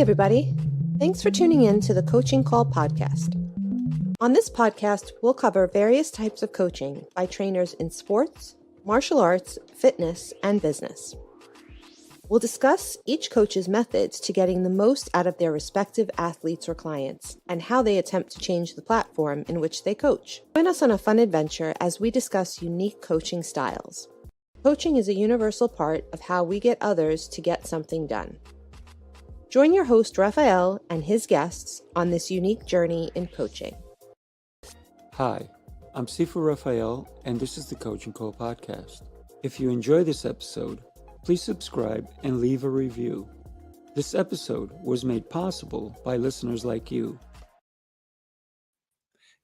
everybody. Thanks for tuning in to the Coaching Call podcast. On this podcast, we'll cover various types of coaching by trainers in sports, martial arts, fitness, and business. We'll discuss each coach's methods to getting the most out of their respective athletes or clients and how they attempt to change the platform in which they coach. Join us on a fun adventure as we discuss unique coaching styles. Coaching is a universal part of how we get others to get something done. Join your host, Rafael, and his guests on this unique journey in coaching. Hi, I'm Sifu Rafael, and this is the Coaching Call podcast. If you enjoy this episode, please subscribe and leave a review. This episode was made possible by listeners like you.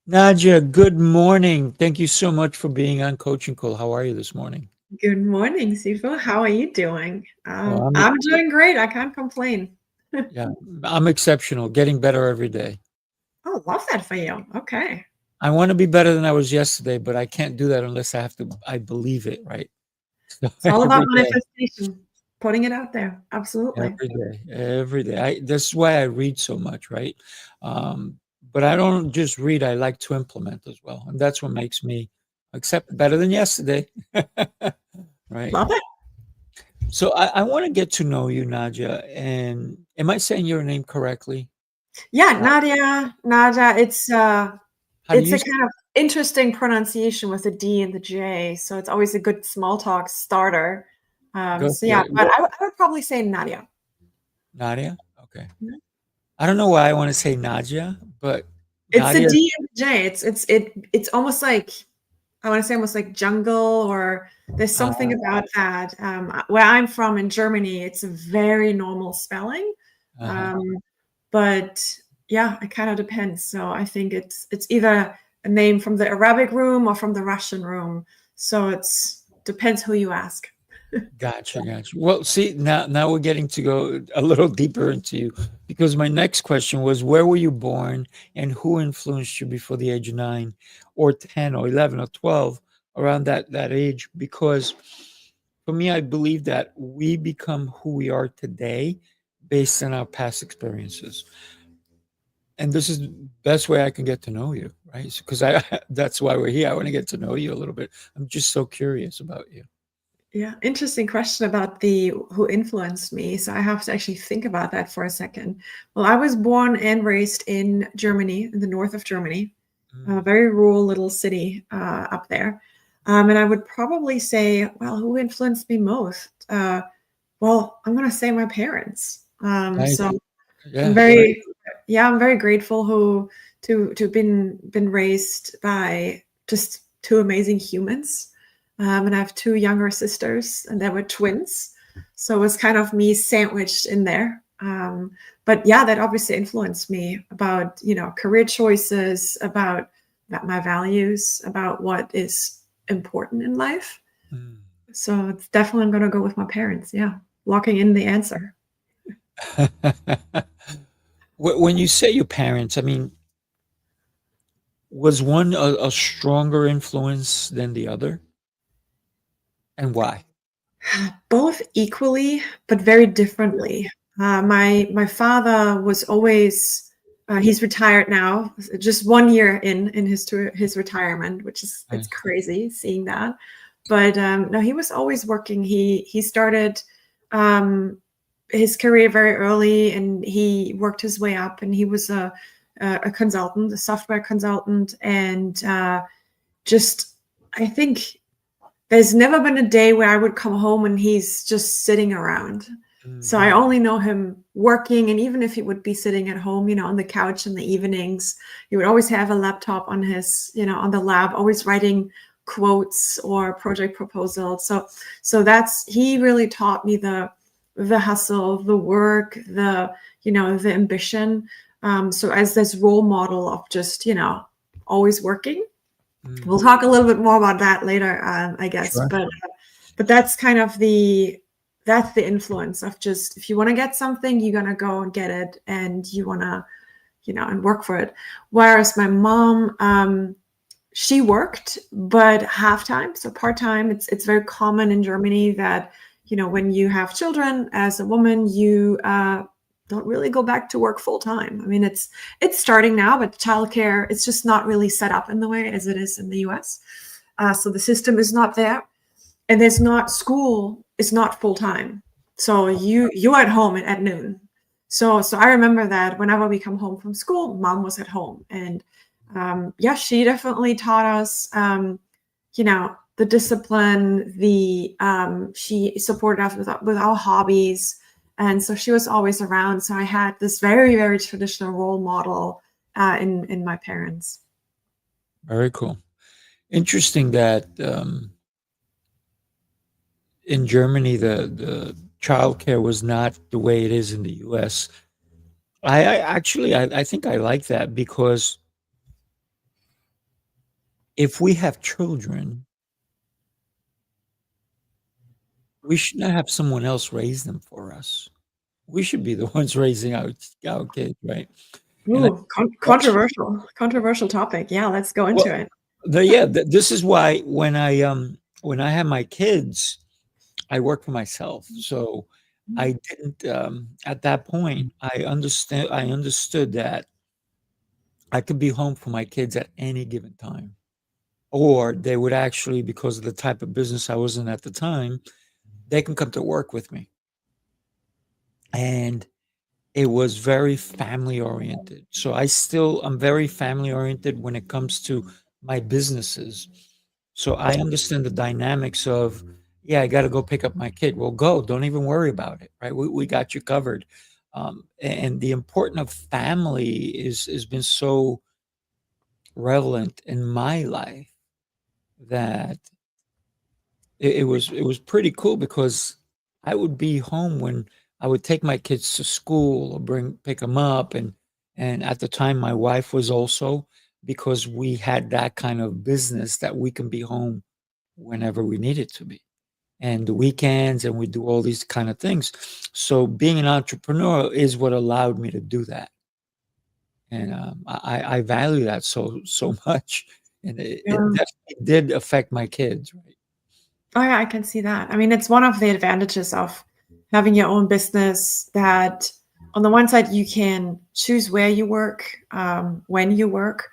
Nadja, good morning. Thank you so much for being on Coaching Call. How are you this morning? Good morning, Sifu. How are you doing? Well, I'm doing great. I can't complain. Yeah, I'm exceptional, getting better every day. Oh, love that for you. Okay. I want to be better than I was yesterday, but I can't do that unless I believe it, right? So It's all about every day. manifestation, putting it out there. Absolutely. Every day. That's why I read so much, right? But I don't just read, I like to implement as well. And that's what makes me better than yesterday. Right? Love it. So I want to get to know you, Nadja. And am I saying your name correctly? Yeah, Nadja. It's a How do you kind of interesting pronunciation with the D and the J. So it's always a good small talk starter. go So for yeah, it? but I would probably say Nadja. Nadja? Okay. Mhm. I don't know why I want to say Nadja, but It's the Nadja, D and the J. It's almost like, I want to say almost like jungle, or there's something about that. Where I'm from in Germany, it's a very normal spelling. But yeah, it kind of depends. So I think it's either a name from the Arabic room or from the Russian room. So it's depends who you ask. Gotcha. Well, see, now we're getting to go a little deeper into you, because my next question was, where were you born and who influenced you before the age of 9 or 10 or 11 or 12, around that age? Because for me, I believe that we become who we are today based on our past experiences. And this is the best way I can get to know you, right? Because that's why we're here. I want to get to know you a little bit. I'm just so curious about you. Yeah, interesting question about who influenced me. So I have to actually think about that for a second. Well, I was born and raised in Germany, in the north of Germany, a very rural little city up there. And I would probably say, well, who influenced me most? Well, I'm going to say my parents. Nice. So Yeah. I'm very grateful to have been raised by just two amazing humans. And I have two younger sisters, and they were twins. So it was kind of me sandwiched in there. But yeah, that obviously influenced me about, career choices, about my values, about what is important in life. So it's definitely, I'm going to go with my parents. Yeah. Locking in the answer. When you say your parents, I mean, was one a stronger influence than the other? And why? Both equally, but very differently. My father was always, he's retired now, just 1 year in his retirement, which is, it's crazy seeing that. But no, he was always working. He started his career very early, and he worked his way up, and he was a consultant, a software consultant, and I think there's never been a day where I would come home and he's just sitting around. So I only know him working, and even if he would be sitting at home, on the couch in the evenings, he would always have a laptop on his, on the lab, always writing quotes or project proposals. So he really taught me the hustle, the work, the ambition. So as this role model of just, always working. We'll talk a little bit more about that later, I guess. Sure. But that's kind of the influence of just, if you want to get something, you're gonna go and get it, and you want to, and work for it. Whereas my mom, she worked, but half-time, so part-time. It's very common in Germany that, when you have children as a woman, you don't really go back to work full time. I mean, it's starting now, but childcare, it's just not really set up in the way as it is in the US. So the system is not there, and there's not school. It's not full time. So you at home at noon. So I remember that whenever we come home from school, mom was at home, and she definitely taught us, the discipline. She supported us with our hobbies, and so she was always around. So I had this very, very traditional role model in my parents. Very cool. Interesting that in Germany the childcare was not the way it is in the US. I think I like that, because if we have children, we should not have someone else raise them for us. We should be the ones raising our kids, right? And I Ooh, controversial topic. Yeah, let's go into it. this is why when I had my kids, I worked for myself. So I didn't at that point I understood that I could be home for my kids at any given time. Or they would actually, because of the type of business I was in at the time, they can come to work with me. And it was very family oriented. So I'm very family oriented when it comes to my businesses. So I understand the dynamics of, yeah, I got to go pick up my kid. Well, go, don't even worry about it, right? We got you covered. And the importance of family has been so relevant in my life that it was pretty cool, because I would be home when I would take my kids to school or pick them up, and at the time my wife was also, because we had that kind of business that we can be home whenever we needed to be, and the weekends, and we do all these kind of things. So being an entrepreneur is what allowed me to do that, and I value that so much, and it definitely did affect my kids, right? Oh, yeah, I can see that. I mean, it's one of the advantages of having your own business, that on the one side, you can choose where you work, when you work.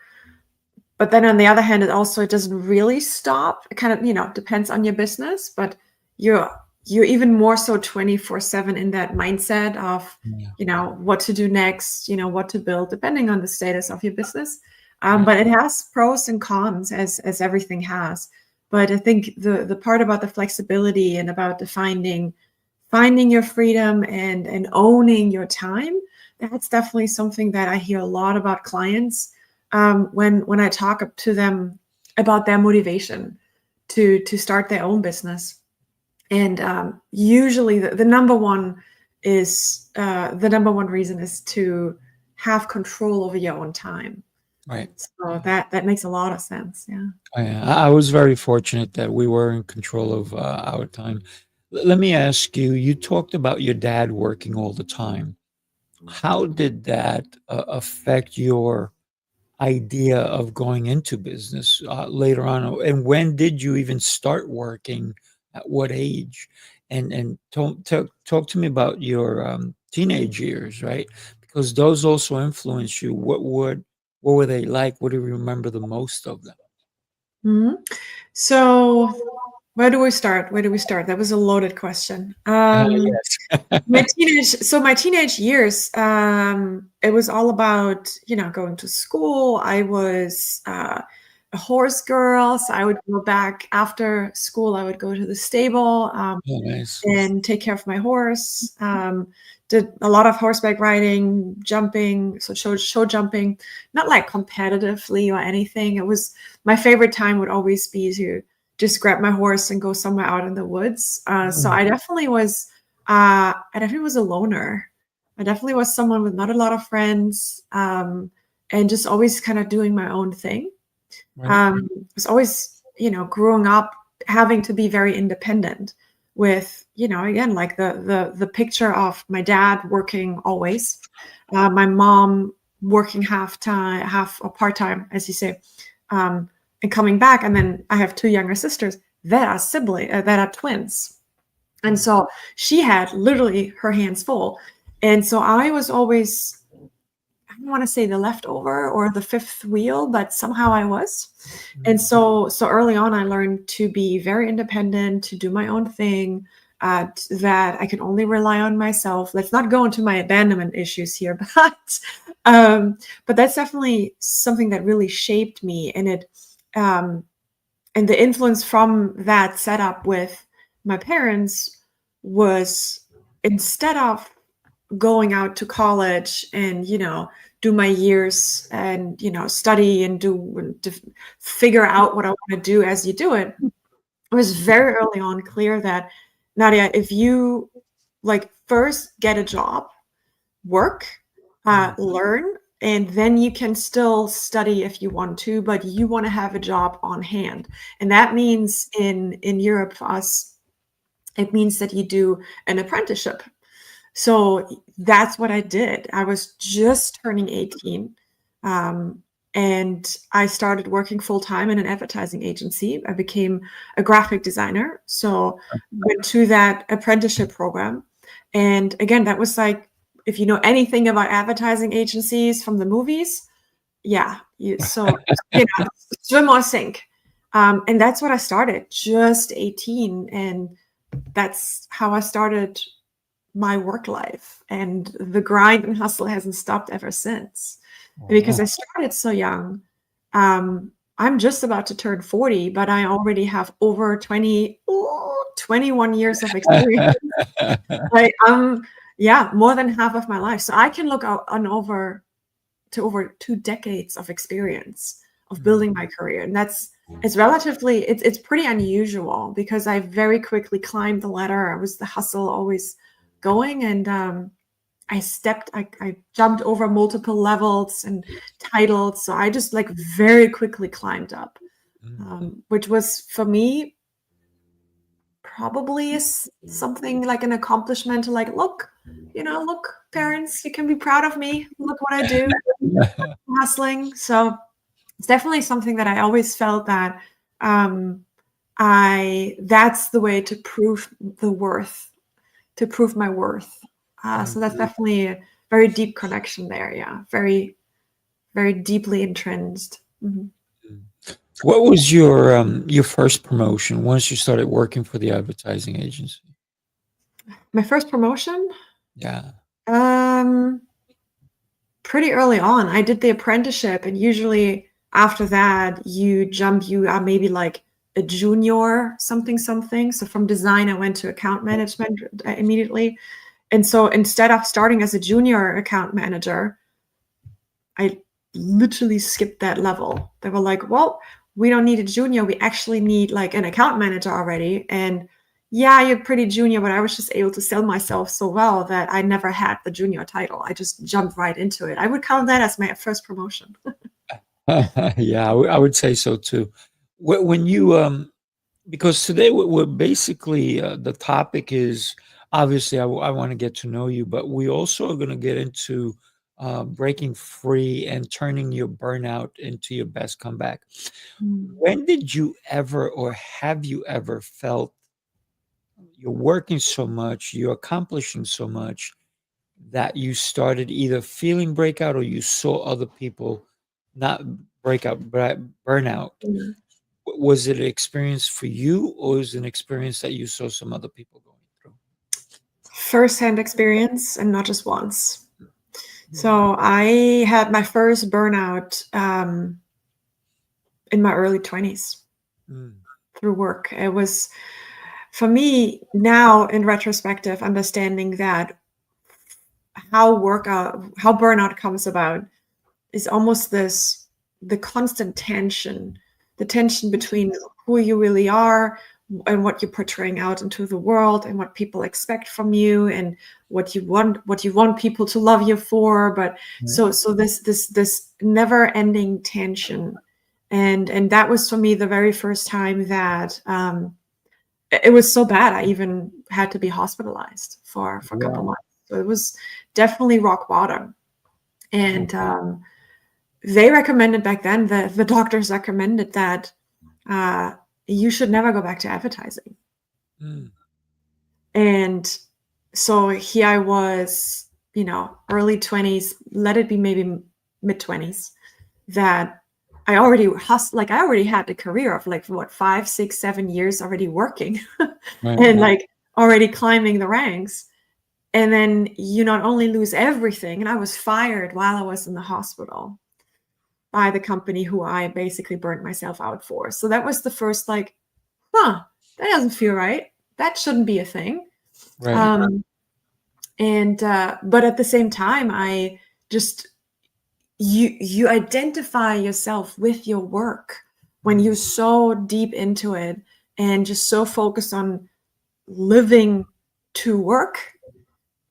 But then on the other hand, it doesn't really stop. It kind of, depends on your business, but you're even more so 24/7 in that mindset of, Yeah. what to do next, what to build, depending on the status of your business. Right. But it has pros and cons, as everything has. But I think the part about the flexibility and about finding your freedom and owning your time, that's definitely something that I hear a lot about clients when I talk to them about their motivation to start their own business. And usually the number one reason is to have control over your own time. Right. So that makes a lot of sense. Yeah. I was very fortunate that we were in control of our time. Let me ask you, you talked about your dad working all the time. How did that affect your idea of going into business later on? And when did you even start working? At what age? And talk to me about your teenage years, right? Because those also influence you. What were they like? What do you remember the most of them? Mhm. So where do we start? That was a loaded question. Yes. My teenage years, it was all about, going to school. I was a horse girl, so I would go back after school. I would go to the stable Oh, nice. and take care of my horse. Did a lot of horseback riding, jumping, so show jumping, not like competitively or anything. It was my favorite time would always be to just grab my horse and go somewhere out in the woods. So I definitely was a loner. I definitely was someone with not a lot of friends, and just always kind of doing my own thing. Right. I was always, growing up having to be very independent with, again, like the picture of my dad working always, my mom working half or part-time, as you say, and coming back. And then I have two younger sisters that are twins. And so she had literally her hands full. And so I was always, I don't want to say the leftover or the fifth wheel, but somehow I was. And so early on, I learned to be very independent, to do my own thing, that I can only rely on myself. Let's not go into my abandonment issues here, but that's definitely something that really shaped me. And and the influence from that setup with my parents was, instead of going out to college and do my years and study and figure out what I want to do as you do it, it was very early on clear that, Nadja, if you first get a job, work, learn, and then you can still study if you want to, but you want to have a job on hand. And that means in Europe for us, it means that you do an apprenticeship. So that's what I did. I was just turning 18. And I started working full time in an advertising agency. I became a graphic designer. So went to that apprenticeship program. And again, that was like, if you know anything about advertising agencies from the movies, swim or sink. And that's what I started, just 18. And that's how I started my work life, and the grind and hustle hasn't stopped ever since. Because I started so young. I'm just about to turn 40, but I already have over 21 years of experience. More than half of my life. So I can look on over 2 decades of experience of building my career. And it's pretty unusual, because I very quickly climbed the ladder. I was the hustle always going, and I jumped over multiple levels and titles. So I just very quickly climbed up, which was for me probably something like an accomplishment to look, parents, you can be proud of me. Look what I do, hustling. So it's definitely something that I always felt that that's the way to prove my worth. So that's definitely a very deep connection there. Yeah. Very, very deeply entrenched. Mm-hmm. What was your first promotion once you started working for the advertising agency? My first promotion? Yeah. Pretty early on. I did the apprenticeship, and usually after that you are maybe like a junior something. So from design, I went to account management immediately. And so instead of starting as a junior account manager, I literally skipped that level. They were like, well, we don't need a junior. We actually need an account manager already. And yeah, you're pretty junior, but I was just able to sell myself so well that I never had the junior title. I just jumped right into it. I would count that as my first promotion. Yeah, I would say so too. When you because today we're basically the topic is obviously I want to get to know you, but we also are going to get into breaking free and turning your burnout into your best comeback. When did you ever, or have you ever felt you're working so much, you're accomplishing so much, that you started either feeling breakout or you saw other people not breakout, but burnout? Was it an experience for you, or was it an experience that you saw some other people going through? First-hand experience, and not just once. So I had my first burnout in my early 20s through work. It was, for me now in retrospective, understanding that how burnout comes about is almost the constant tension, the tension between who you really are and what you're portraying out into the world, and what people expect from you, and what you want people to love you for. But so this never ending tension. And that was for me the very first time that it was so bad I even had to be hospitalized for a couple months. So it was definitely rock bottom. And they recommended back then, the doctors recommended that you should never go back to advertising. And so here I was early 20s, let it be maybe mid 20s, that I already I already had the career of like what, 5, 6, 7 years already working and like already climbing the ranks. And then you not only lose everything, and I was fired while I was in the hospital by the company who I basically burnt myself out for. So that was the first like, that doesn't feel right. That shouldn't be a thing. Right. But at the same time, I just, you identify yourself with your work when you're so deep into it and just so focused on living to work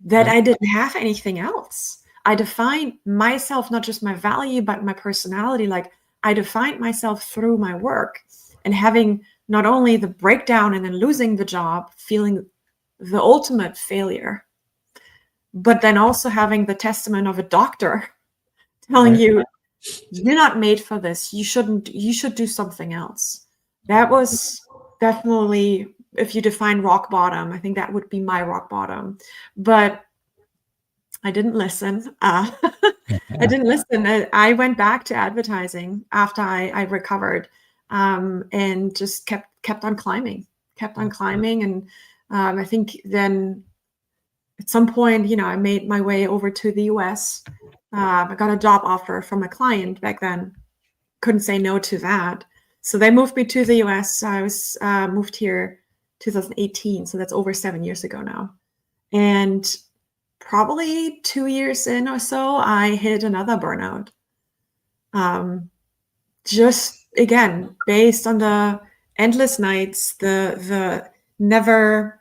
that I didn't have anything else. I defined myself, not just my value, but my personality. Like I defined myself through my work, and having not only the breakdown and then losing the job, feeling the ultimate failure, but then also having the testament of a doctor telling you, you're not made for this. You should do something else. That was definitely, if you define rock bottom, I think that would be my rock bottom. But I didn't listen. I didn't listen. I went back to advertising after I recovered, and just kept on climbing. And I think then at some point, I made my way over to the US. I got a job offer from a client back then. Couldn't say no to that. So they moved me to the US. I was moved here 2018. So that's over 7 years ago now. And probably 2 years in or so, I hit another burnout. Just again, based on the endless nights, there's never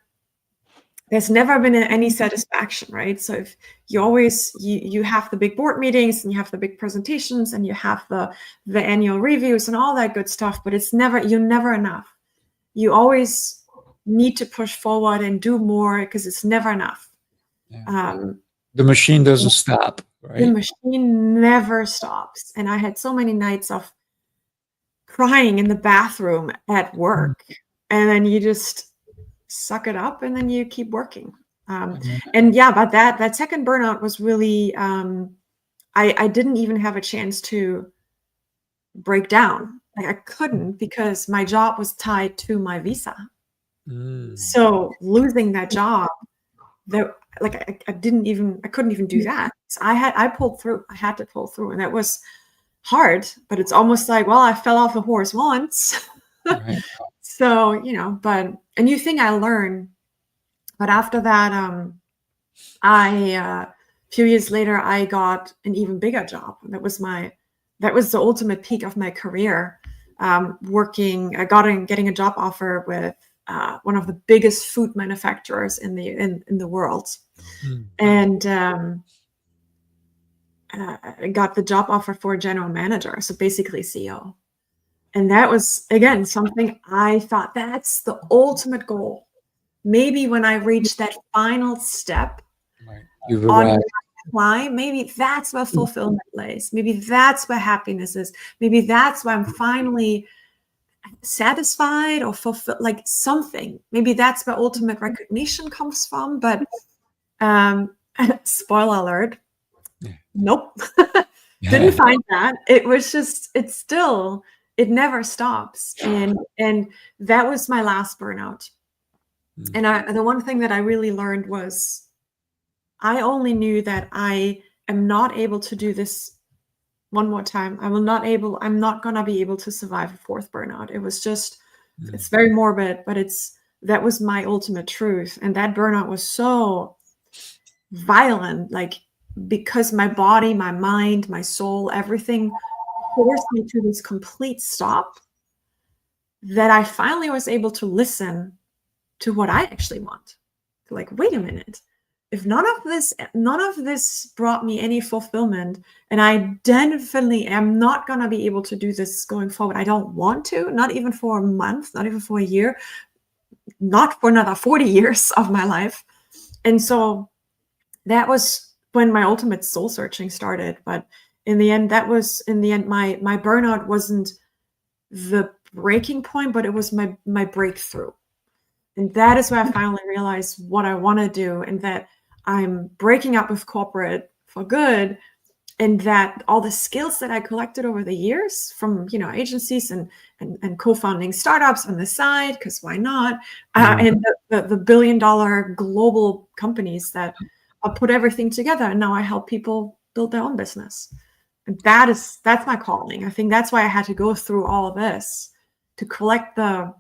been any satisfaction, right? So if you always, you have the big board meetings and you have the big presentations and you have the annual reviews and all that good stuff, but you're never enough. You always need to push forward and do more because it's never enough. The machine doesn't stop, right? The machine never stops. And I had so many nights of crying in the bathroom at work, and then you just suck it up and then you keep working. But that second burnout was really, I didn't even have a chance to break down. Like I couldn't, because my job was tied to my visa. So losing that job, I couldn't even do that. So I pulled through. I had to pull through, and that was hard, but it's almost like, well, I fell off a horse once. Right. So, but a new thing I learned, but after that, a few years later, I got an even bigger job. That was the ultimate peak of my career. Getting a job offer with one of the biggest food manufacturers in the world. And I got the job offer for a general manager, so basically CEO. And that was, again, something I thought, that's the ultimate goal. Maybe when I reach that final step You've on arrived. my climb, maybe that's where fulfillment lays. Maybe that's where happiness is. Maybe that's where I'm finally satisfied or fulfilled, like something. Maybe that's where ultimate recognition comes from. But spoiler alert, nope. Didn't find that. It was just, it never stops. And that was my last burnout. And the one thing that I really learned was, I only knew that I am not able to do this one more time. I'm not going to be able to survive a fourth burnout. It was just, it's very morbid, but that was my ultimate truth. And that burnout was so violent, like, because my body, my mind, my soul, everything forced me to this complete stop, that I finally was able to listen to what I actually want. Like, wait a minute. If none of this brought me any fulfillment, and I definitely am not going to be able to do this going forward. I don't want to, not even for a month, not even for a year, not for another 40 years of my life. And so that was when my ultimate soul searching started. But in the end, my burnout wasn't the breaking point, but it was my breakthrough. And that is where I finally realized what I want to do, and that I'm breaking up with corporate for good, and that all the skills that I collected over the years from, agencies and co-founding startups on the side, because why not? And the billion-dollar global companies that put everything together, and now I help people build their own business. And that's my calling. I think that's why I had to go through all of this, to collect the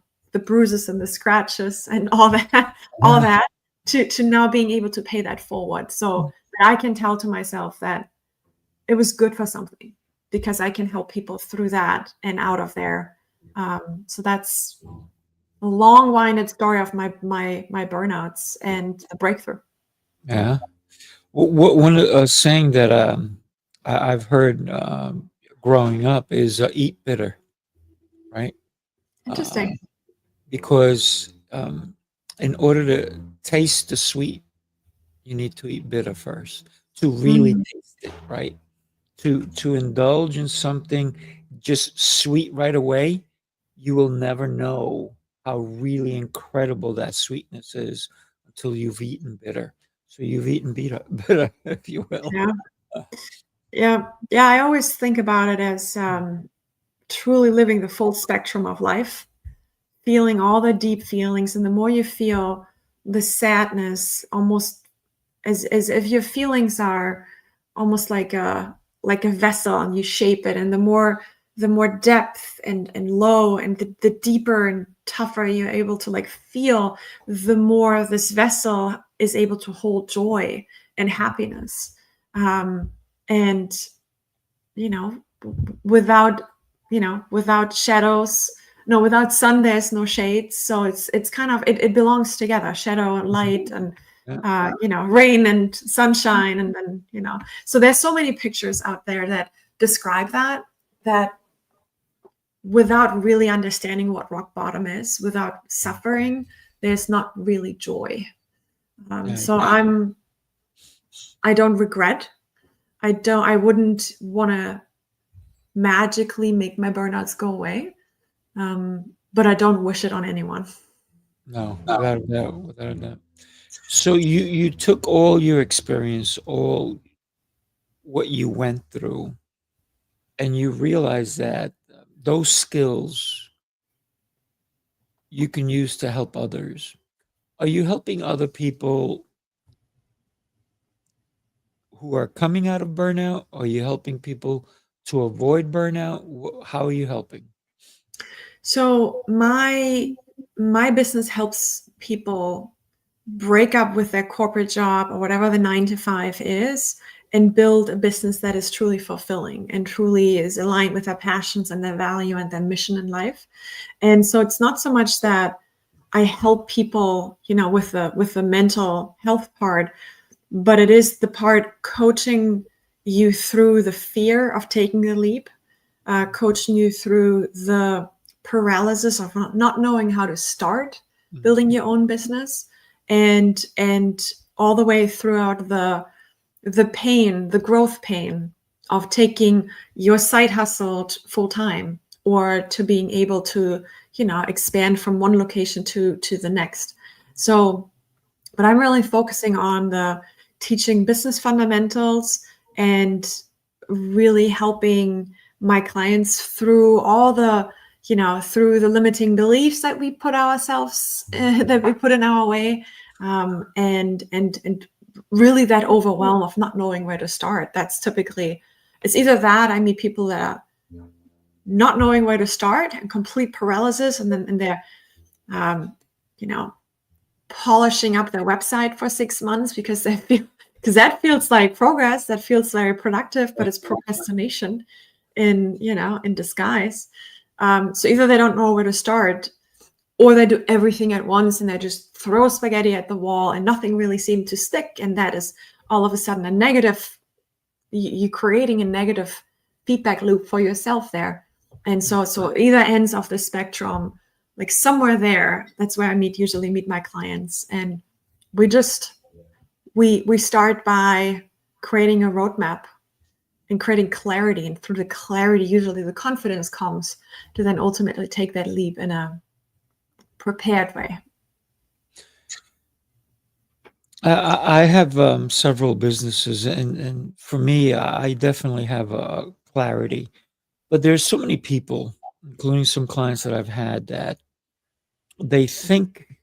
bruises and the scratches and all that to now being able to pay that forward, so that I can tell to myself that it was good for something, because I can help people through that and out of there. So that's a long-winded story of my burnouts and the breakthrough. Yeah. One saying that I've heard growing up is eat bitter, right? Interesting. Because in order to taste the sweet, you need to eat bitter first to really taste it, right? To indulge in something just sweet right away, you will never know how really incredible that sweetness is until you've eaten bitter. So you've eaten bitter, if you will. Yeah. I always think about it as truly living the full spectrum of life, feeling all the deep feelings, and the more you feel the sadness, almost as if your feelings are almost like a vessel, and you shape it, and the more depth and low, and the deeper and tougher you're able to feel, the more this vessel is able to hold joy and happiness, and without shadows, no, without sun, there's no shades. So it's kind of, it belongs together, shadow and light, and rain and sunshine, and then so there's so many pictures out there that describe that without really understanding what rock bottom is, without suffering, there's not really joy. So I don't regret. I wouldn't want to magically make my burnouts go away, but I don't wish it on anyone. No, without a doubt, without a doubt. So you took all your experience, all what you went through, and you realized that those skills you can use to help others. Are you helping other people who are coming out of burnout? Are you helping people to avoid burnout? How are you helping? So my business helps people break up with their corporate job or whatever the 9 to 5 is, and build a business that is truly fulfilling and truly is aligned with their passions and their value and their mission in life. And so it's not so much that I help people, with the mental health part, but it is the part coaching you through the fear of taking the leap, coaching you through the paralysis of not knowing how to start building your own business, and all the way throughout the pain, the growth pain of taking your side hustle full time, or to being able to expand from one location to the next. So, but I'm really focusing on the teaching business fundamentals and really helping my clients through all the through the limiting beliefs that we put ourselves that we put in our way, and really that overwhelm of not knowing where to start. That's typically, it's either that I meet people that are not knowing where to start and complete paralysis, and then they're polishing up their website for 6 months because that feels like progress, that feels very productive, but it's procrastination in disguise. So either they don't know where to start, or they do everything at once and they just throw spaghetti at the wall and nothing really seemed to stick, and that is all of a sudden a negative, you're creating a negative feedback loop for yourself there. And so either ends of the spectrum, like somewhere there, that's where I usually meet my clients. And we start by creating a roadmap and creating clarity, and through the clarity usually the confidence comes to then ultimately take that leap in a prepared way. I have several businesses, and for me, I definitely have clarity. But there's so many people, including some clients that I've had, that they think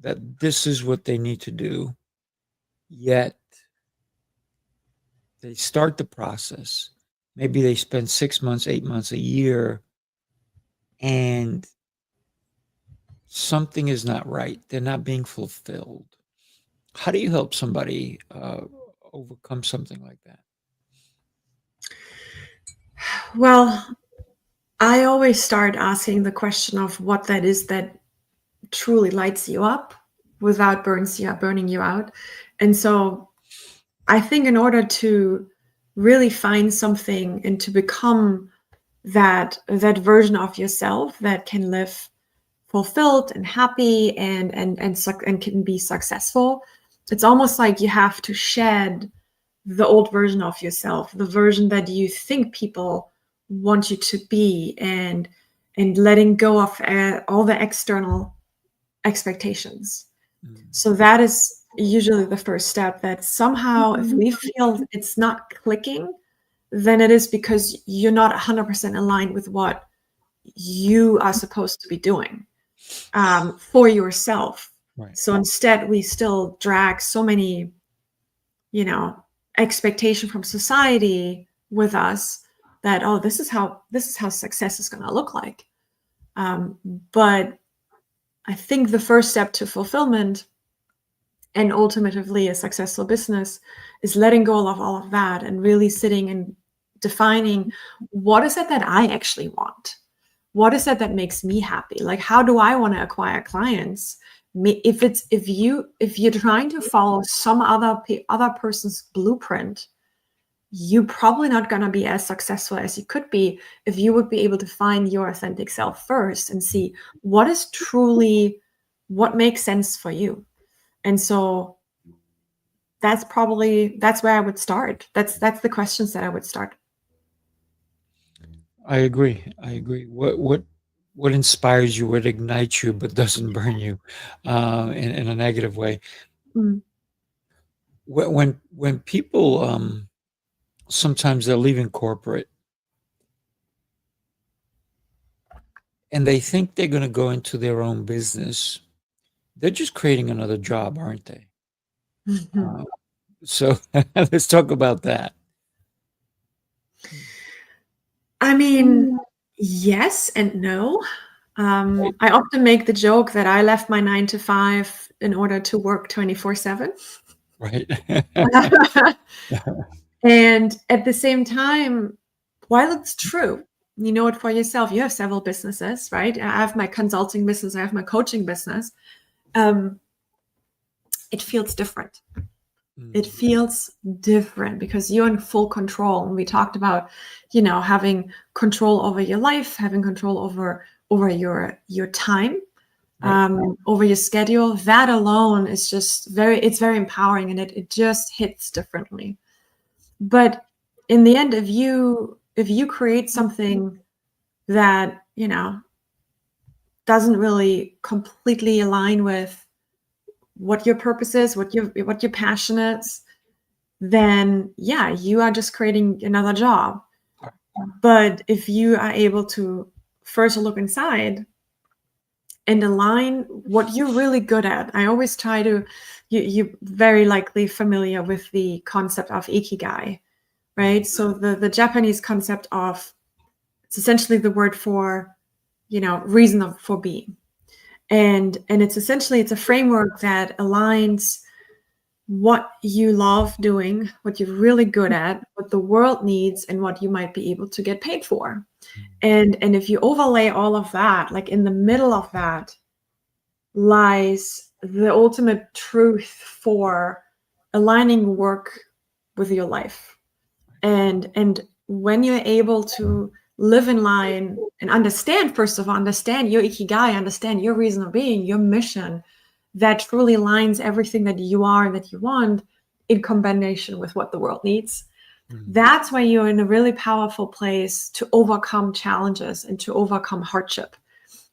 that this is what they need to do, yet they start the process. Maybe they spend 6 months, 8 months, a year, and something is not right. They're not being fulfilled. How do you help somebody overcome something like that? Well, I always start asking the question of what that is that truly lights you up without burning you out. And so I think in order to really find something and to become that version of yourself that can live fulfilled and happy and can be successful, it's almost like you have to shed the old version of yourself, the version that you think people want you to be, and letting go of all the external expectations. So that is usually the first step, that somehow if we feel it's not clicking, then it is because you're not 100% aligned with what you are supposed to be doing for yourself. Right. So instead, we still drag so many, expectation from society with us that, oh, this is how success is going to look like. But I think the first step to fulfillment and ultimately a successful business is letting go of all of that and really sitting and defining, what is it that I actually want? What is it that makes me happy? Like, how do I want to acquire clients? If you're trying to follow some other person's blueprint, you're probably not going to be as successful as you could be if you would be able to find your authentic self first and see what makes sense for you. And so that's where I would start. That's the questions that I would start. I agree. What inspires you? What ignites you, but doesn't burn you, in a negative way? Mm. When people sometimes they're leaving corporate and they think they're going to go into their own business, they're just creating another job, aren't they? So let's talk about that. I mean, yes and no. I often make the joke that I left my 9 to 5 in order to work 24/7. Right. And at the same time, while it's true, you know it for yourself, you have several businesses, right? I have my consulting business, I have my coaching business. It feels different. It feels different because you're in full control. And we talked about, having control over your life, having control over your time, over your schedule. That alone is just it's very empowering, and it just hits differently. But in the end, if you create something that, doesn't really completely align with what your purpose is, what your passion is, then yeah, you are just creating another job. But if you are able to first look inside and align what you're really good at, I always try to, you're very likely familiar with the concept of ikigai, right? So the Japanese concept of, it's essentially the word for, reason for being. And it's essentially, it's a framework that aligns what you love doing, what you're really good at, what the world needs, and what you might be able to get paid for. And if you overlay all of that, like in the middle of that lies the ultimate truth for aligning work with your life. And when you're able to live in line and understand your ikigai, understand your reason of being, your mission, that truly aligns everything that you are and that you want in combination with what the world needs. That's why you're in a really powerful place to overcome challenges and to overcome hardship,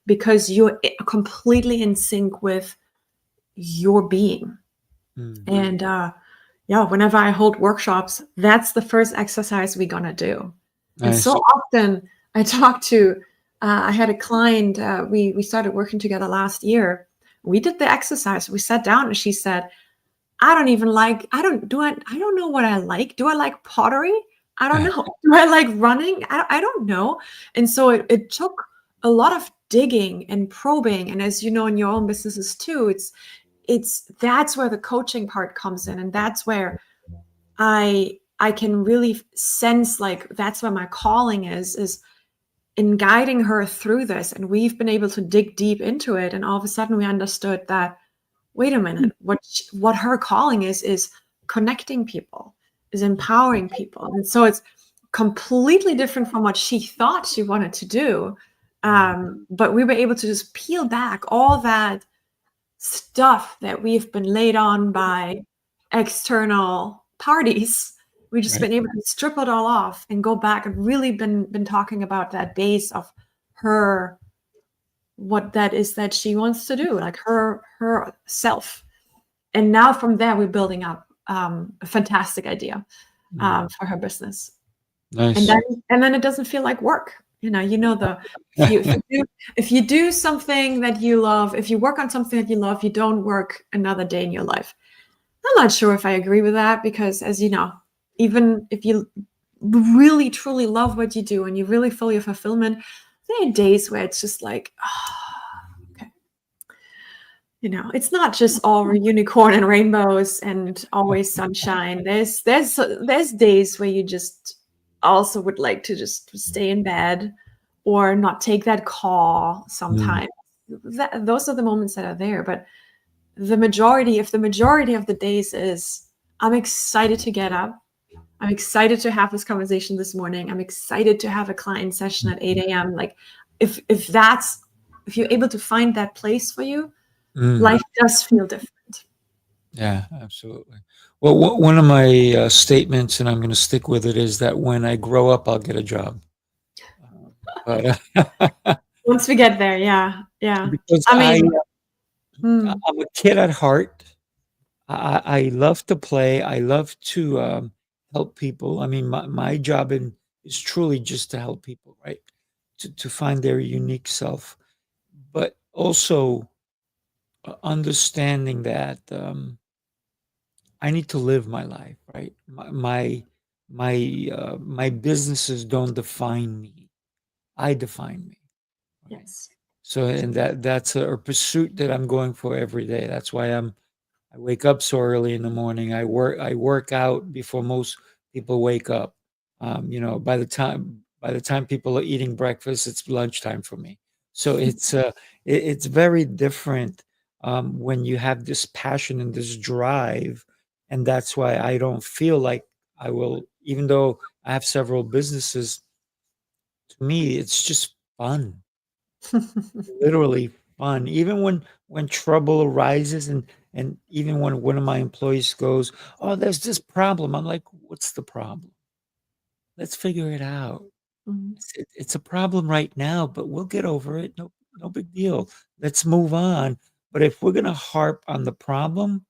because you're completely in sync with your being. Mm. And yeah, whenever I hold workshops, that's the first exercise we're gonna do. And Nice. so often I talk to, I had a client, we started working together last year. We did the exercise. We sat down and she said, I don't know what I like. Do I like pottery? I don't know. Do I like running? I don't know. And so it took a lot of digging and probing. And as you know, in your own businesses too, that's where the coaching part comes in. And that's where I can really sense, like, that's where my calling is in guiding her through this. And we've been able to dig deep into it. And all of a sudden we understood that, wait a minute, what her calling is connecting people, is empowering people. And so it's completely different from what she thought she wanted to do. But we were able to just peel back all that stuff that we've been laid on by external parties. We've just been able to strip it all off and go back and really been talking about that base of her, what that is that she wants to do, like her self. And now from there, we're building up a fantastic idea for her business. Nice. And then it doesn't feel like work. If you do something that you love, if you work on something that you love, you don't work another day in your life. I'm not sure if I agree with that, because, as you know, even if you really truly love what you do and you really feel your fulfillment, there are days where it's just like, okay. It's not just all unicorn and rainbows and always sunshine. There's days where you just also would like to just stay in bed or not take that call sometimes. Those are the moments that are there. But if the majority of the days is, I'm excited to get up. I'm excited to have this conversation this morning. I'm excited to have a client session at 8 a.m. Like, if you're able to find that place for you, life does feel different. Yeah, absolutely. Well, one of my statements, and I'm going to stick with it, is that when I grow up, I'll get a job. But Once we get there, yeah. because I mean, I'm a kid at heart. I love to play. I love to help people. I mean, my job is truly just to help people, right? To find their unique self, but also understanding that I need to live my life, right? My businesses don't define me. I define me. Right? yes. So, and that's a pursuit that I'm going for every day. That's why I wake up so early in the morning. I work out before most people wake up. By the time people are eating breakfast, it's lunchtime for me. So it's very different when you have this passion and this drive, and that's why I don't feel like I will, even though I have several businesses. To me, it's just fun, literally fun. Even when trouble arises, and even when one of my employees goes, "Oh, there's this problem," I'm like, "What's the problem? Let's figure it out. It's a problem right now, but we'll get over it. No big deal. Let's move on." But if we're gonna harp on the problem,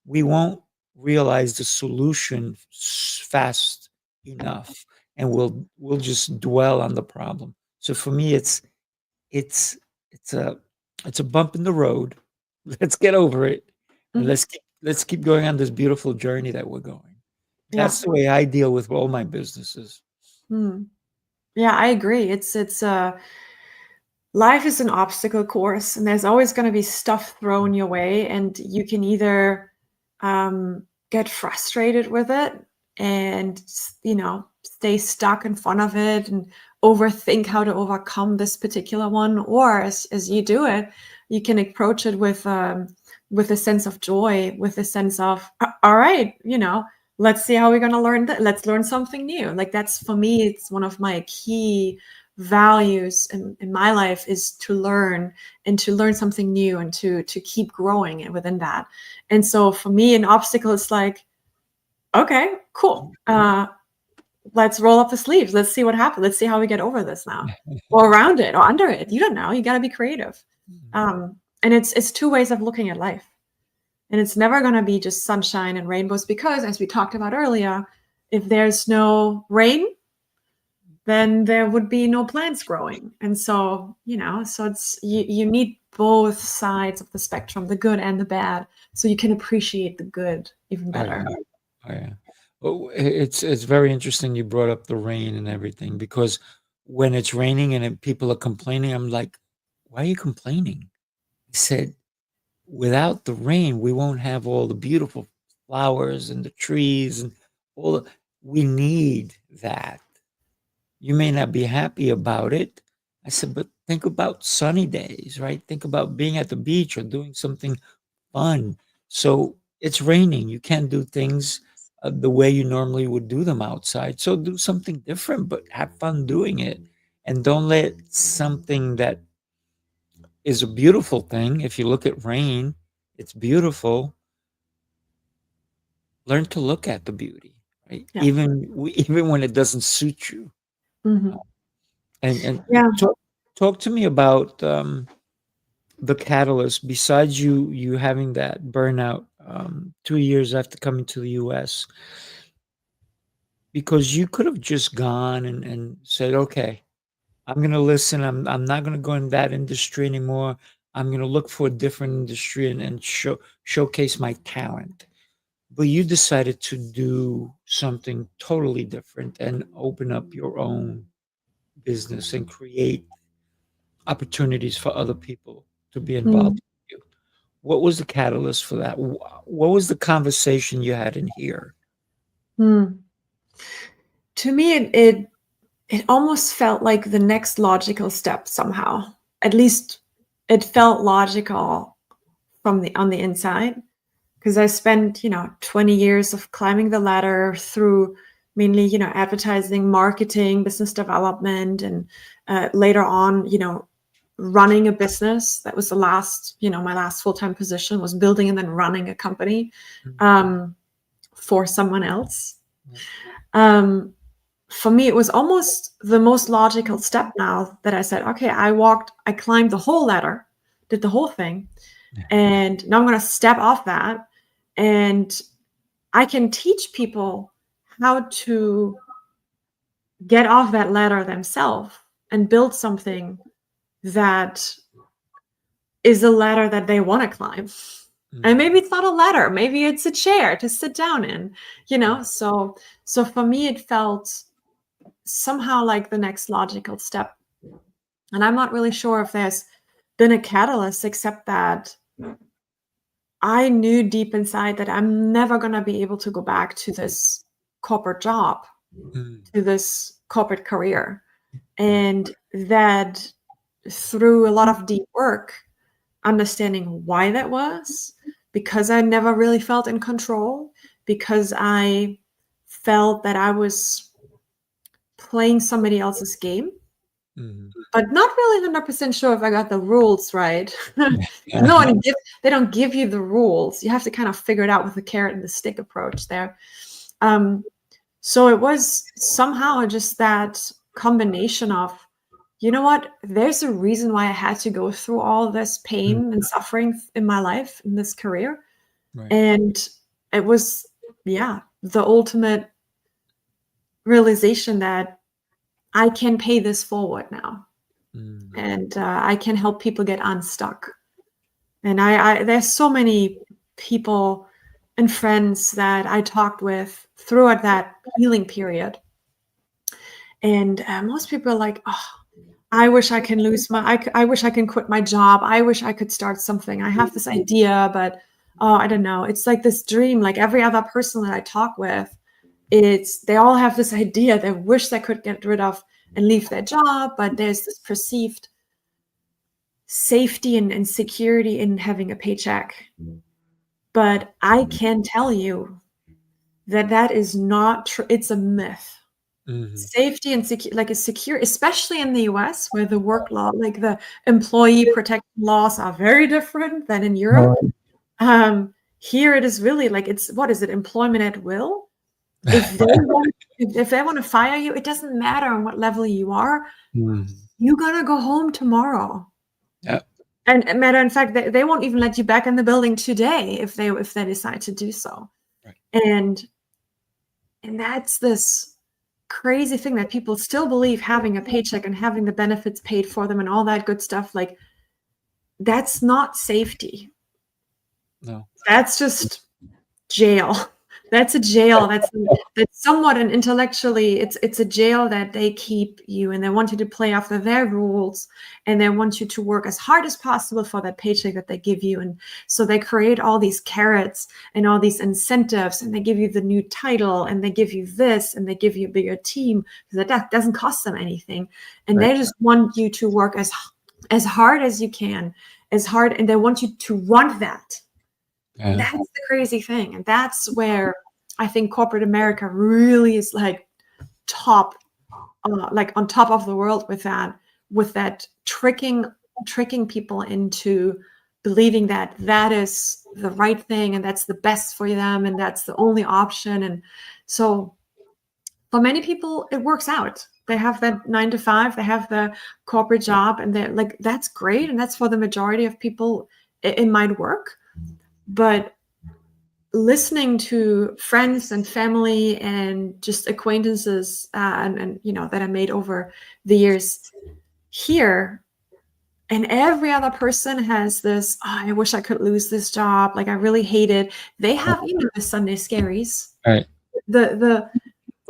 we won't realize the solution fast enough, and we'll just dwell on the problem. So for me, it's it's a bump in the road. Let's get over it, and let's keep going on this beautiful journey that we're going. That's the way I deal with all my businesses. Yeah, I agree. It's life is an obstacle course, and there's always going to be stuff thrown your way, and you can either get frustrated with it and stay stuck in front of it and overthink how to overcome this particular one, or as you do it, you can approach it with a sense of joy, with a sense of, all right, let's see how we're going to learn that. Let's learn something new. Like, that's, for me, it's one of my key values in my life, is to learn something new and to keep growing within that. And so for me, an obstacle is like, okay, cool. Let's roll up the sleeves. Let's see what happens. Let's see how we get over this now, or around it, or under it. You don't know. You got to be creative. And it's two ways of looking at life. And it's never going to be just sunshine and rainbows, because as we talked about earlier, if there's no rain, then there would be no plants growing. And so, so it's, you need both sides of the spectrum, the good and the bad, so you can appreciate the good even better. Oh, yeah. Oh, it's very interesting you brought up the rain and everything, because when it's raining and people are complaining, I'm like, why are you complaining? He said, without the rain, we won't have all the beautiful flowers and the trees and we need that. You may not be happy about it. I said, but think about sunny days, right? Think about being at the beach or doing something fun. So it's raining. You can't do things the way you normally would do them outside. So do something different, but have fun doing it. And don't let something that is a beautiful thing, if you look at rain, it's beautiful. Learn to look at the beauty, right? Yeah. Even when it doesn't suit you. Mm-hmm. And Yeah. talk to me about the catalyst, besides you having that burnout 2 years after coming to the US, because you could have just gone and said, okay, I'm going to listen. I'm not going to go in that industry anymore. I'm going to look for a different industry and showcase my talent. But you decided to do something totally different and open up your own business and create opportunities for other people to be involved with you. What was the catalyst for that? What was the conversation you had in here? To me, it almost felt like the next logical step somehow. At least it felt logical on the inside, because I spent 20 years of climbing the ladder through mainly advertising, marketing, business development, and later on running a business. That was the last my last full-time position, was building and then running a company for someone else. For me, it was almost the most logical step now that I said, okay, I climbed the whole ladder, did the whole thing, and now I'm going to step off that, and I can teach people how to get off that ladder themselves and build something that is a ladder that they want to climb. And maybe it's not a ladder, maybe it's a chair to sit down in, so for me it felt somehow like the next logical step. And I'm not really sure if there's been a catalyst, except that I knew deep inside that I'm never going to be able to go back to this corporate job, to this corporate career. And that through a lot of deep work, understanding why that was, because I never really felt in control, because I felt that I was playing somebody else's game, but not really 100% sure if I got the rules right. They don't give you the rules. You have to kind of figure it out with the carrot and the stick approach there. So it was somehow just that combination of, there's a reason why I had to go through all this pain and suffering in my life, in this career. Right. And it was, the ultimate realization that I can pay this forward now. And I can help people get unstuck. And I there's so many people and friends that I talked with throughout that healing period. And most people are like, oh, I wish I can I wish I can quit my job. I wish I could start something. I have this idea, but I don't know. It's like this dream, like every other person that I talk with, they all have this idea they wish they could get rid of and leave their job, but there's this perceived safety and security in having a paycheck. But I can tell you that is not true. It's a myth. Safety and secure, especially in the US, where the work law, like the employee protection laws, are very different than in Europe. Here it is really like, what is it, employment at will? If they want to fire you, it doesn't matter on what level you are. You're gonna go home tomorrow. And matter in fact, they won't even let you back in the building today if they decide to do so. Right. And that's this crazy thing that people still believe having a paycheck and having the benefits paid for them and all that good stuff, like, that's not safety. No. That's just jail. That's a jail. That's somewhat an intellectually, it's a jail that they keep you, and they want you to play after their rules, and they want you to work as hard as possible for that paycheck that they give you. And so they create all these carrots and all these incentives, and they give you the new title, and they give you this, and they give you a bigger team, because that doesn't cost them anything. And Right. they just want you to work as hard as you can, as hard, and they want you to want that. Yeah. That's the crazy thing. And that's where I think corporate America really is like top, like on top of the world with that tricking people into believing that is the right thing, and that's the best for them, and that's the only option. And so for many people, it works out. They have that 9 to 5, they have the corporate job, and they're like, that's great. And that's for the majority of people, it might work. But listening to friends and family and just acquaintances and that I made over the years here, and every other person has this, I wish I could lose this job, like I really hate it. They have the Sunday scaries. Right. We're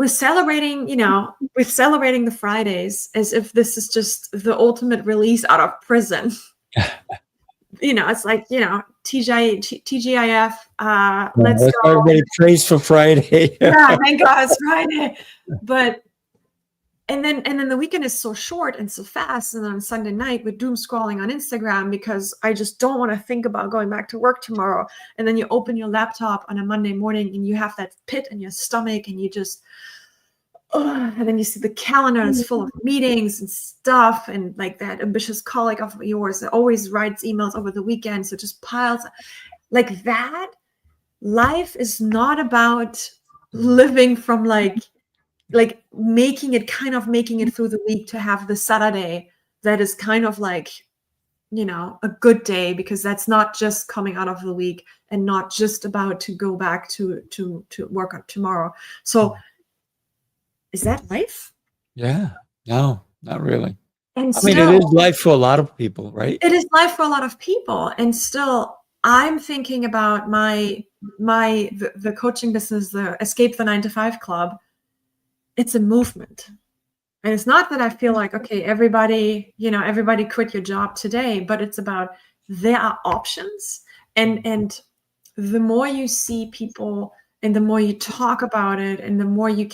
celebrating the Fridays as if this is just the ultimate release out of prison. It's like, TGIF, let's go. Everybody prays for Friday. Yeah, thank God it's Friday. But and then the weekend is so short and so fast. And then on Sunday night, we're doom scrolling on Instagram because I just don't want to think about going back to work tomorrow. And then you open your laptop on a Monday morning and you have that pit in your stomach, and you just, and then you see the calendar is full of meetings and stuff, and like that ambitious colleague of yours that always writes emails over the weekend, so just piles like that. Life is not about living from like making it through the week to have the Saturday that is kind of like a good day, because that's not just coming out of the week and not just about to go back to work on tomorrow. So is that life? Yeah. No, not really. And I mean, it is life for a lot of people, right? It is life for a lot of people. And still, I'm thinking about the coaching business, the Escape the 9 to 5 Club. It's a movement. And it's not that I feel like, okay, everybody quit your job today, but it's about there are options. And the more you see people and the more you talk about it and the more you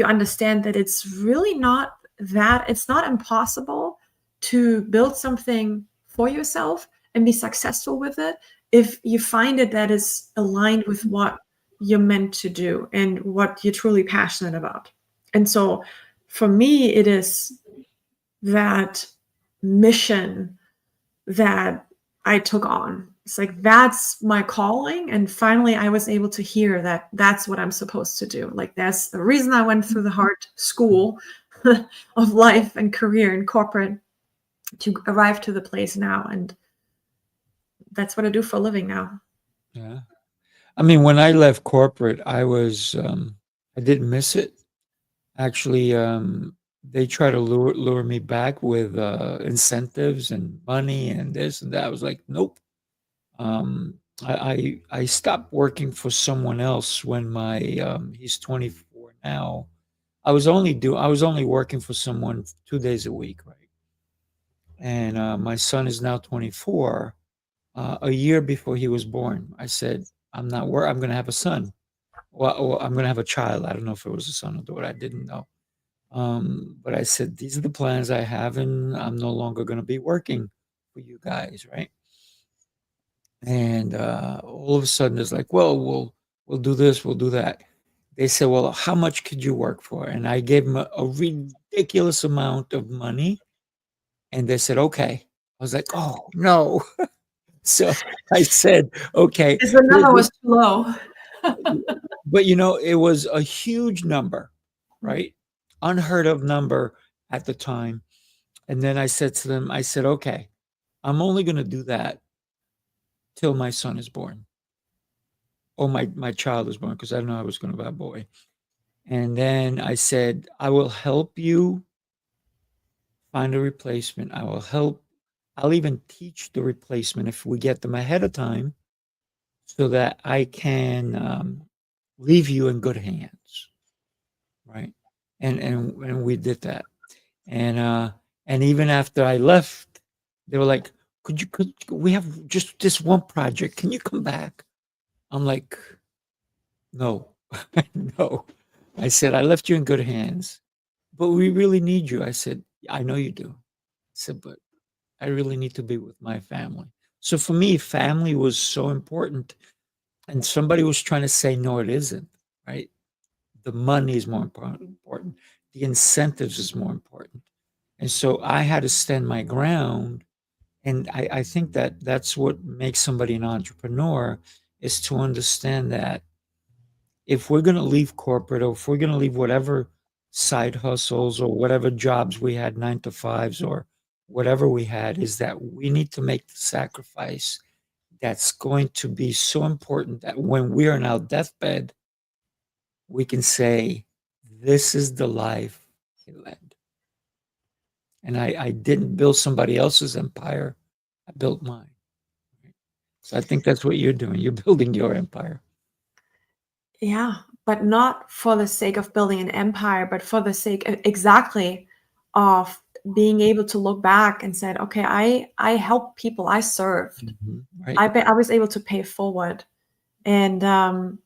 understand that it's really not that, it's not impossible to build something for yourself and be successful with it if you find it that is aligned with what you're meant to do and what you're truly passionate about. And so for me, it is that mission that I took on. It's like, that's my calling. And finally, I was able to hear that that's what I'm supposed to do. Like, that's the reason I went through the hard school of life and career in corporate to arrive to the place now. And that's what I do for a living now. Yeah. I mean, when I left corporate, I was, I didn't miss it. Actually, they try to lure me back with incentives and money and this and that. I was like, nope. I stopped working for someone else when my he's 24 now. I was only working for someone 2 days a week, right? And my son is now 24. A year before he was born, I said, I'm going to have a son. Well, I'm going to have a child. I don't know if it was a son or daughter. I didn't know. But I said, these are the plans I have, and I'm no longer going to be working for you guys, right? And all of a sudden, it's like, well, we'll do this, we'll do that. They said, well, how much could you work for? And I gave them a ridiculous amount of money, and they said, okay. I was like, oh no. So I said, okay. Because the number was too low. But it was a huge number, right? Unheard of number at the time. And then I said to them, I said, okay, I'm only going to do that till my son is born, or my child is born, because I know I was going to have a boy. And then I said, I will help you find a replacement. I'll even teach the replacement if we get them ahead of time, so that I can leave you in good hands, right? And we did that. And even after I left, they were like, could we have just this one project? Can you come back? I'm like, no, no. I said, I left you in good hands, but we really need you. I said, I know you do. I said, but I really need to be with my family. So for me, family was so important. And somebody was trying to say, no, it isn't, right? The money is more important. The incentives is more important. And so I had to stand my ground. And I think that that's what makes somebody an entrepreneur, is to understand that if we're going to leave corporate, or if we're going to leave whatever side hustles or whatever jobs we had, 9 to 5s or whatever we had, is that we need to make the sacrifice that's going to be so important that when we are on our deathbed, we can say, this is the life he led. And I didn't build somebody else's empire. I built mine. So I think that's what you're doing. You're building your empire. Yeah, but not for the sake of building an empire, but for the sake exactly of being able to look back and said, okay, I helped people, I served. Right. I was able to pay forward. And I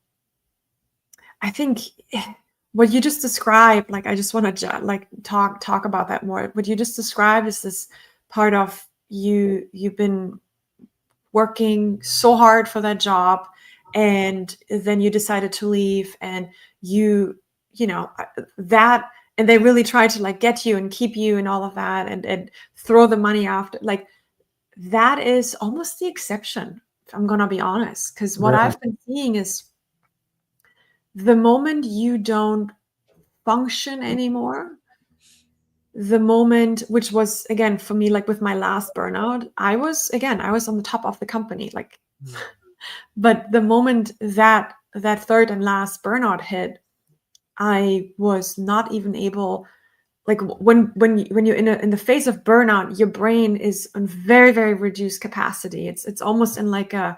think what you just described, like, I just want to like talk about that more. What you just described is this part of you've been working so hard for that job, and then you decided to leave, and you know that, and they really tried to like get you and keep you and all of that, and throw the money after. Like, that is almost the exception, if I'm gonna be honest, because what Right. I've been seeing is the moment you don't function anymore, the moment, which was again for me, like with my last burnout, I was on the top of the company, like, but the moment that third and last burnout hit, I was not even able, like, when you're in the phase of burnout, your brain is on very, very reduced capacity. It's almost in like a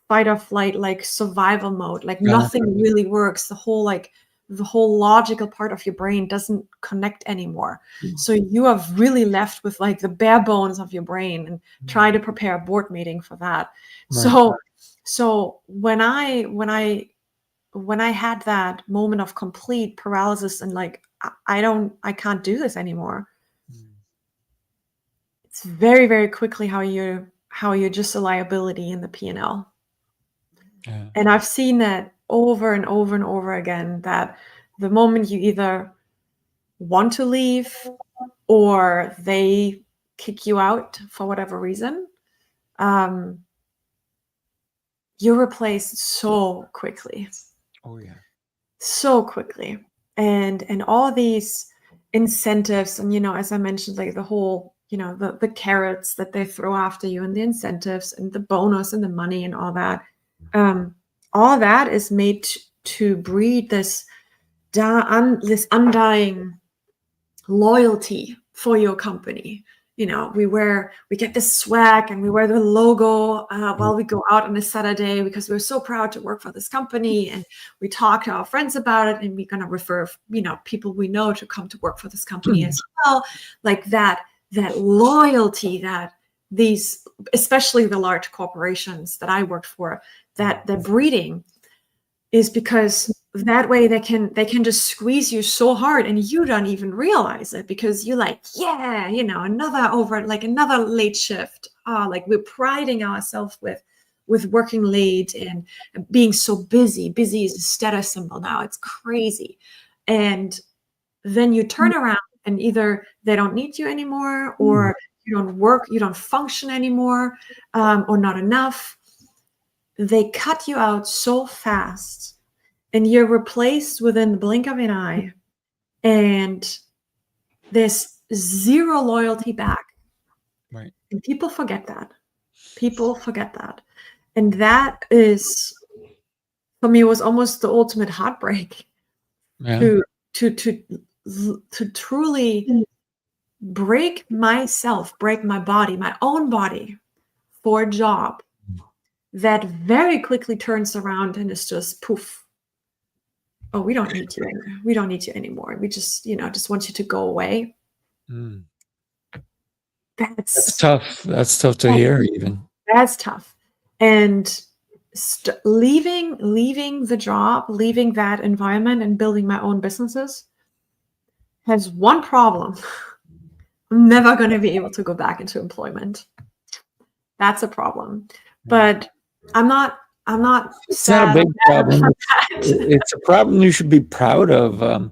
fight or flight, like survival mode. Like nothing really works. The whole logical part of your brain doesn't connect anymore. So you are really left with like the bare bones of your brain, and try to prepare a board meeting for that. Right. So when I had that moment of complete paralysis and like, I can't do this anymore, it's very, very quickly how you're just a liability in the P&L. Yeah. And I've seen that over and over and over again, that the moment you either want to leave or they kick you out for whatever reason, you're replaced so quickly. Oh yeah. So quickly. And all these incentives, and as I mentioned, like the whole, the carrots that they throw after you, and the incentives and the bonus and the money and all that, all that is made to breed this undying loyalty for your company. We get this swag and we wear the logo while we go out on a Saturday, because we're so proud to work for this company, and we talk to our friends about it, and we're going to refer people we know to come to work for this company as well. Like that loyalty that these, especially the large corporations that I worked for, that they're breeding, is because that way they can just squeeze you so hard, and you don't even realize it, because you're like, yeah, another late shift. Like, we're priding ourselves with working late and being so busy. Busy is a status symbol now. It's crazy. And then you turn around, and either they don't need you anymore, or you don't work, you don't function anymore, or not enough. They cut you out so fast, and you're replaced within the blink of an eye, and there's zero loyalty back. Right. And people forget that. People forget that. And that is, for me, was almost the ultimate heartbreak Yeah. to truly break myself, break my body, my own body, for a job that very quickly turns around and is just poof. Oh, we don't need you. We don't need you anymore. We just, just want you to go away. Mm. That's That's tough. That's tough to hear, even. that's tough. And leaving the job, leaving that environment, and building my own businesses has one problem. I'm never going to be able to go back into employment. That's a problem. But I'm not It's not a sad big problem. for that. It's a problem you should be proud of,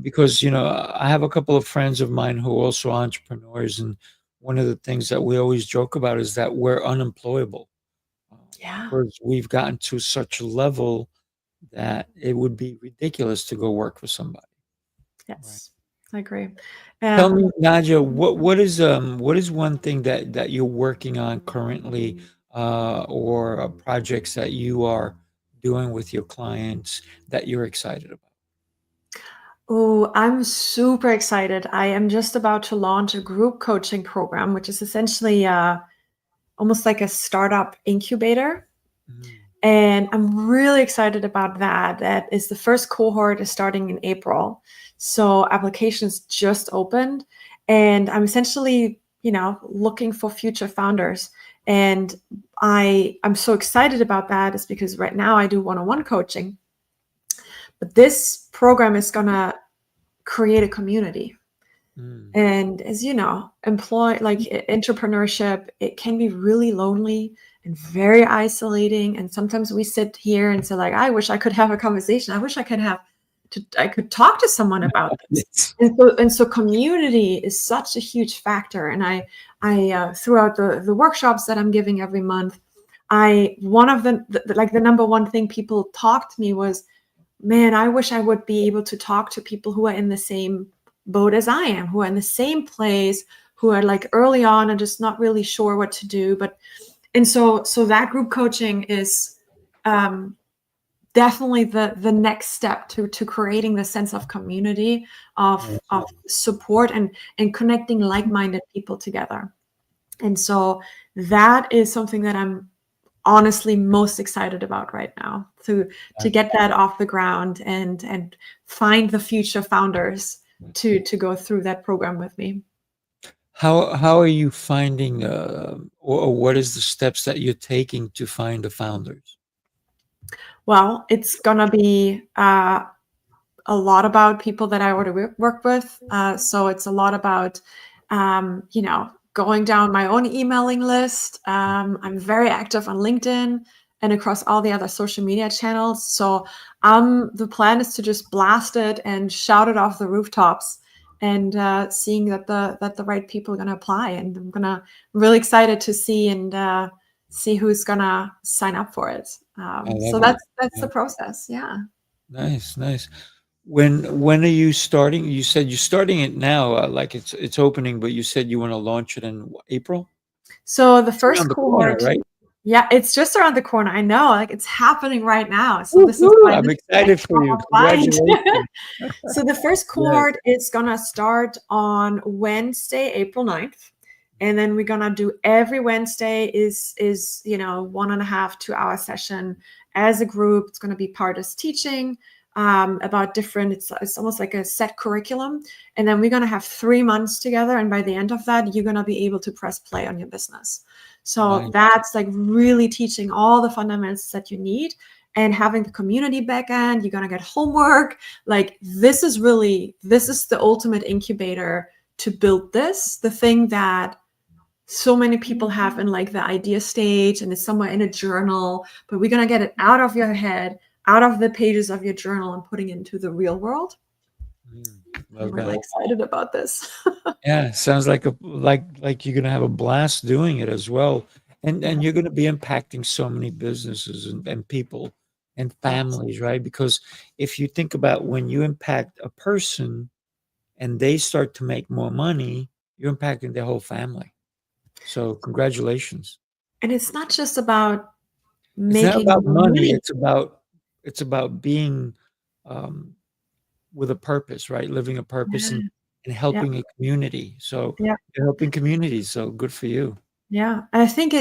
because I have a couple of friends of mine who are also entrepreneurs, and one of the things that we always joke about is that we're unemployable. Yeah. Because we've gotten to such a level that it would be ridiculous to go work for somebody. Yes, I agree. Tell me, Nadja, what is one thing that you're working on currently, or projects that you are doing with your clients that you're excited about? Oh, I'm super excited. I am just about to launch a group coaching program, which is essentially almost like a startup incubator. Mm. And I'm really excited about that. That is, the first cohort is starting in April. So applications just opened, and I'm essentially, looking for future founders. And I'm so excited about that is because right now I do one-on-one coaching, but this program is gonna create a community. Mm. And as you know, entrepreneurship, it can be really lonely and very isolating. And sometimes we sit here and say, like, I wish I could have a conversation. I wish I could talk to someone about this. And so community is such a huge factor. And I throughout the workshops that I'm giving every month, one of the number one thing people talked to me was, man, I wish I would be able to talk to people who are in the same boat as I am, who are in the same place, who are like early on and just not really sure what to do. And so that group coaching is definitely the next step to creating the sense of community, of support, and connecting like-minded people together. And so that is something that I'm honestly most excited about right now, to get that off the ground and find the future founders to go through that program with me. How are you finding, or what is the steps that you're taking to find the founders? Well, it's gonna be a lot about people that I already work with. So it's a lot about going down my own emailing list. I'm very active on LinkedIn and across all the other social media channels. So the plan is to just blast it and shout it off the rooftops, and seeing that the right people are going to apply. And I'm really excited to see who's going to sign up for it. So that's the process. Yeah. Nice. When are you starting? You said you're starting it now, like it's opening, but you said you want to launch it in April? So the It's around first the corner, cohort, right? yeah, it's just around the corner. I know, like it's happening right now. So this is Woo-hoo! why I'm this is excited for you. top of mind. Congratulations. So the first Yes. cohort is gonna start on Wednesday, April 9th. And then we're gonna do every Wednesday is 1.5, 2 hour session as a group. It's gonna be part as teaching about different. It's almost like a set curriculum, and then we're gonna have 3 months together. And by the end of that, you're gonna be able to press play on your business. So Nice. that's like really teaching all the fundamentals that you need, and having the community backend. You're gonna get homework. Like this is the ultimate incubator to build the thing that so many people have in like the idea stage, and it's somewhere in a journal, but we're going to get it out of your head, out of the pages of your journal, and putting it into the real world. I'm really excited about this. Yeah, sounds like you're gonna have a blast doing it as well. And you're gonna be impacting so many businesses and people and families, right? Because if you think about when you impact a person and they start to make more money, you're impacting their whole family. So congratulations. And it's not just about It's not making about money. money. It's about being um, with a purpose, right? Living a purpose Yeah, and yeah, helping a community. So yeah, you're helping communities. So good for you. yeah. And I think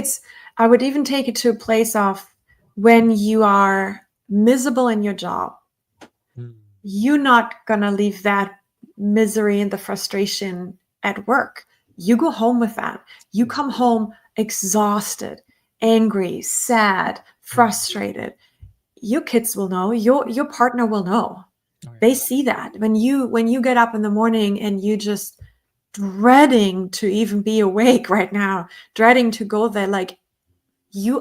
I would even take it to a place of when you are miserable in your job, Mm. you're not going to leave that misery and the frustration at work. You go home with that. You come home exhausted, angry, sad, frustrated. Your kids will know, your partner will know. Oh, They see that when you get up in the morning and you just dreading to even be awake right now, dreading to go there, like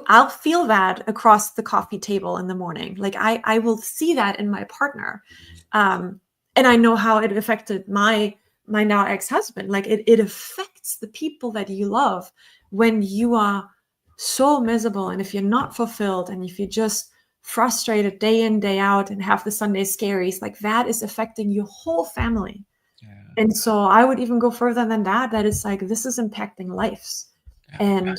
I'll feel that across the coffee table in the morning. Like I will see that in my partner. And I know how it affected my now ex-husband. Like it affects the people that you love when you are so miserable, and if you're not fulfilled, and if you're just frustrated day in, day out, and have the Sunday scaries, like that is affecting your whole family. yeah. And so I would even go further than that. That is like, this is impacting lives. Yeah. And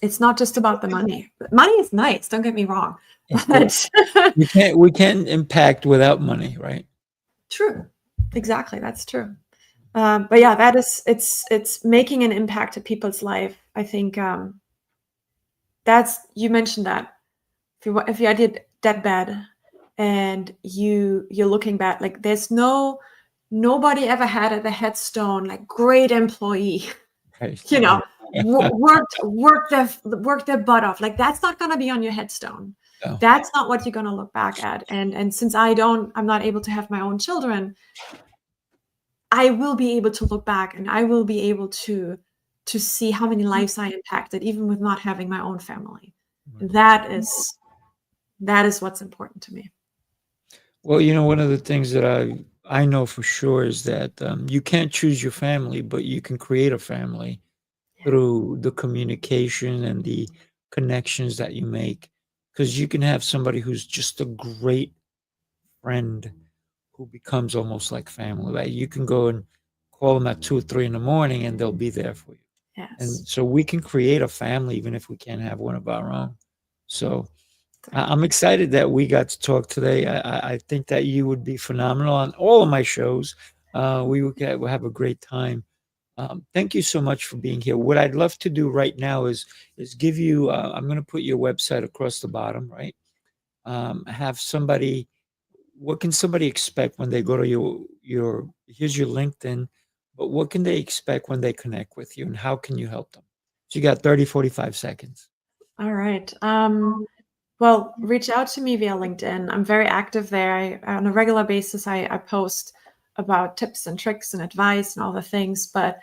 it's not just about the money. Money is nice, don't get me wrong. Of But course. We can't impact without money, right? true. Exactly. That's true. But yeah, that is, it's making an impact to people's life. I think you mentioned that if you did deathbed and you're looking back, like there's nobody ever had at the headstone like great employee, Right. you know, worked their butt off. Like that's not going to be on your headstone. No. That's not what you're going to look back at. And since I'm not able to have my own children, I will be able to look back and I will be able to see how many lives I impacted, even with not having my own family. That is what's important to me. Well, one of the things that I know for sure is that you can't choose your family, but you can create a family through the communication and the connections that you make. Because you can have somebody who's just a great friend who becomes almost like family. Like you can go and call them at 2 or 3 in the morning and they'll be there for you. And Yes. so we can create a family even if we can't have one of our own. So I'm excited that we got to talk today. I think that you would be phenomenal on all of my shows. We'll have a great time. Thank you so much for being here. What I'd love to do right now is give you. I'm going to put your website across the bottom, right? Have somebody. What can somebody expect when they go to your? Here's your LinkedIn, but what can they expect when they connect with you, and how can you help them? So you got 30, 45 seconds. All right. Well, reach out to me via LinkedIn. I'm very active there. On a regular basis, I post about tips and tricks and advice and all the things. But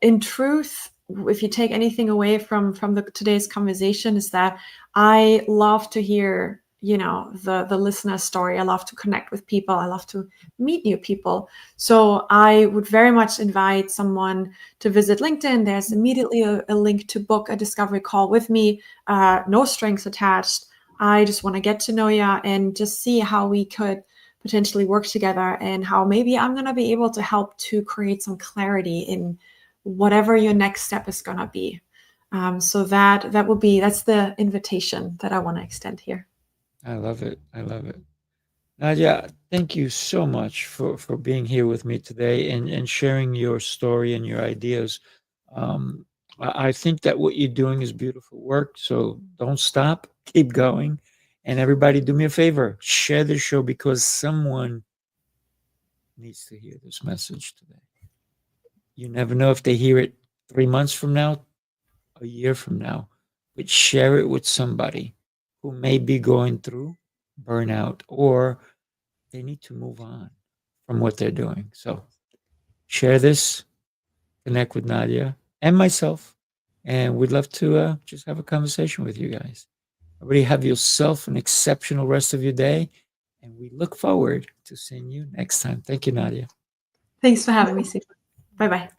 in truth, if you take anything away from today's conversation, is that I love to hear, the listener's story. I love to connect with people. I love to meet new people. So I would very much invite someone to visit LinkedIn. There's immediately a link to book a discovery call with me. No strings attached. I just want to get to know you and just see how we could potentially work together, and how maybe I'm going to be able to help to create some clarity in whatever your next step is going to be. So that's the invitation that I want to extend here. I love it. I love it. Nadja, thank you so much for being here with me today and sharing your story and your ideas. Um, I think that what you're doing is beautiful work. So don't stop, keep going. And everybody, do me a favor, share the show because someone needs to hear this message today. You never know if they hear it 3 months from now, a year from now, but share it with somebody who may be going through burnout or they need to move on from what they're doing. So share this, connect with Nadja and myself, and we'd love to just have a conversation with you guys. Everybody have yourself an exceptional rest of your day, and we look forward to seeing you next time. Thank you, Nadja. Thanks for having me, Sifu. Bye-bye.